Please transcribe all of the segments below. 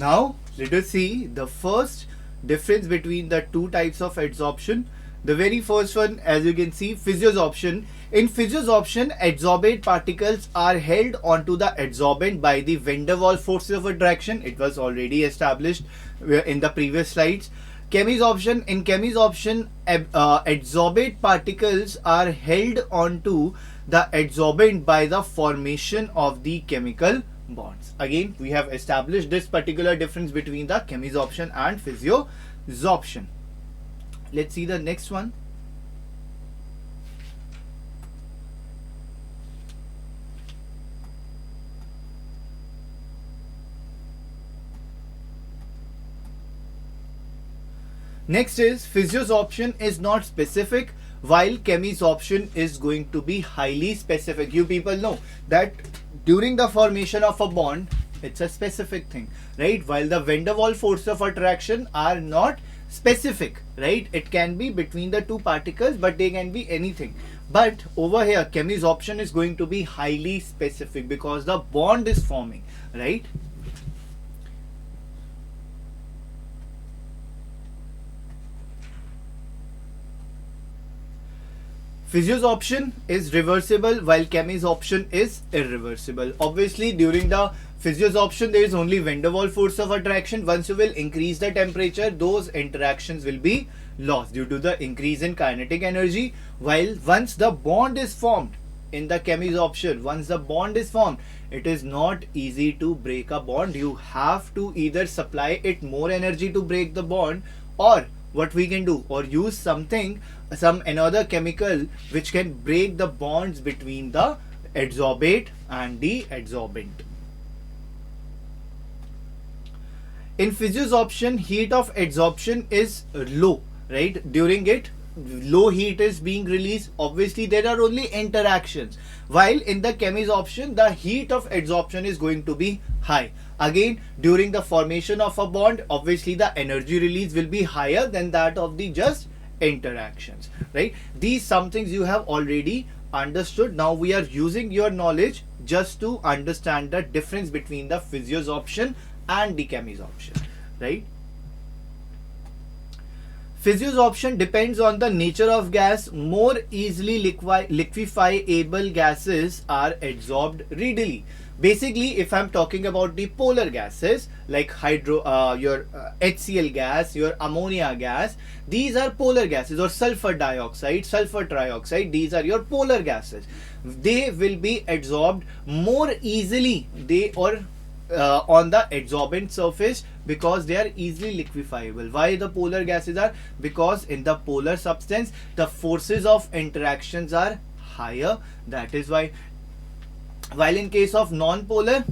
Now let us see the first difference between the two types of adsorption. The very first one, as you can see, physiosorption. In physiosorption, adsorbate particles are held onto the adsorbent by the van der Waals forces of attraction. It was already established in the previous slides. Chemisorption. In chemisorption, adsorbate particles are held onto the adsorbent by the formation of the chemical bonds. Again, we have established this particular difference between the chemisorption and physiosorption. Let's see the next one. Next is physiosorption is not specific, while chemisorption is going to be highly specific. You people know that during the formation of a bond, it's a specific thing, right? While the van der Waals force of attraction are not specific, right? It can be between the two particles, but they can be anything. But over here, chemisorption is going to be highly specific because the bond is forming, right? Physiosorption is reversible while chemisorption is irreversible. Obviously, during the physiosorption, there is only van der Waals force of attraction. Once you will increase the temperature, those interactions will be lost due to the increase in kinetic energy. While once the bond is formed in the chemisorption, once the bond is formed, it is not easy to break a bond. You have to either supply it more energy to break the bond, or what we can do, or use something, some another chemical which can break the bonds between the adsorbate and the adsorbent. In physiosorption, heat of adsorption is low, right? During it, low heat is being released. Obviously, there are only interactions. While in the chemisorption, the heat of adsorption is going to be high. Again, during the formation of a bond, obviously the energy release will be higher than that of the just interactions, right? These some things you have already understood. Now we are using your knowledge just to understand the difference between the physiosorption and the chemisorption, right? Physiosorption depends on the nature of gas. More easily liquefiable gases are adsorbed readily. Basically, if I'm talking about the polar gases like your HCl gas, your ammonia gas, these are polar gases, or sulfur dioxide, sulfur trioxide, these are your polar gases. They will be adsorbed more easily, on the adsorbent surface, because they are easily liquefiable. Why the polar gases are? Because in the polar substance, the forces of interactions are higher. That is why. While in case of non-polar,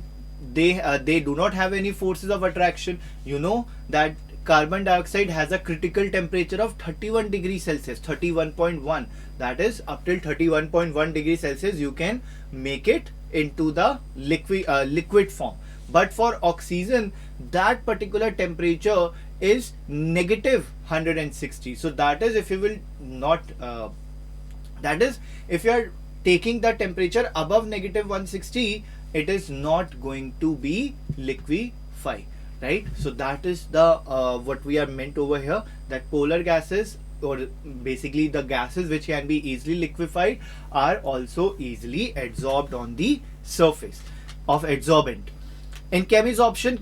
they do not have any forces of attraction. You know that carbon dioxide has a critical temperature of 31 degrees Celsius, 31.1. That is, up till 31.1 degrees Celsius, you can make it into the liquid form. But for oxygen, that particular temperature is negative 160. So that is, if you will not, that is, if you are taking the temperature above negative 160, it is not going to be liquefy, right? So that is the what we are meant over here, that polar gases, or basically the gases which can be easily liquefied, are also easily adsorbed on the surface of adsorbent. In chemisorption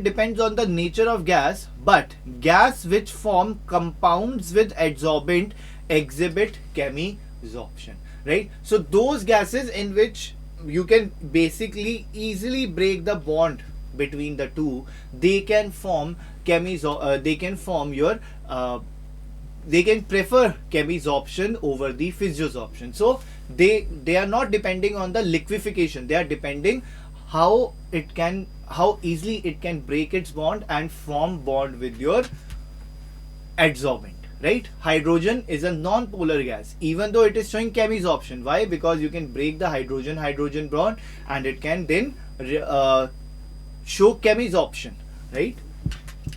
depends on the nature of gas, but gas which form compounds with adsorbent exhibit chemisorption, right? So those gases in which you can basically easily break the bond between the two, they can form they can prefer chemisorption over the physiosorption. So they are not depending on the liquefaction, they are depending how easily it can break its bond and form bond with your adsorbent, right? Hydrogen is a non-polar gas, even though it is showing chemisorption. Why? Because you can break the hydrogen bond and it can then show chemisorption, right?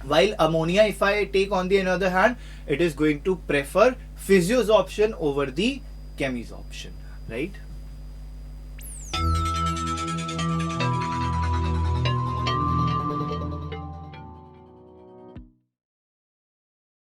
While ammonia, if I take on the other hand, it is going to prefer physiosorption over the chemisorption, right?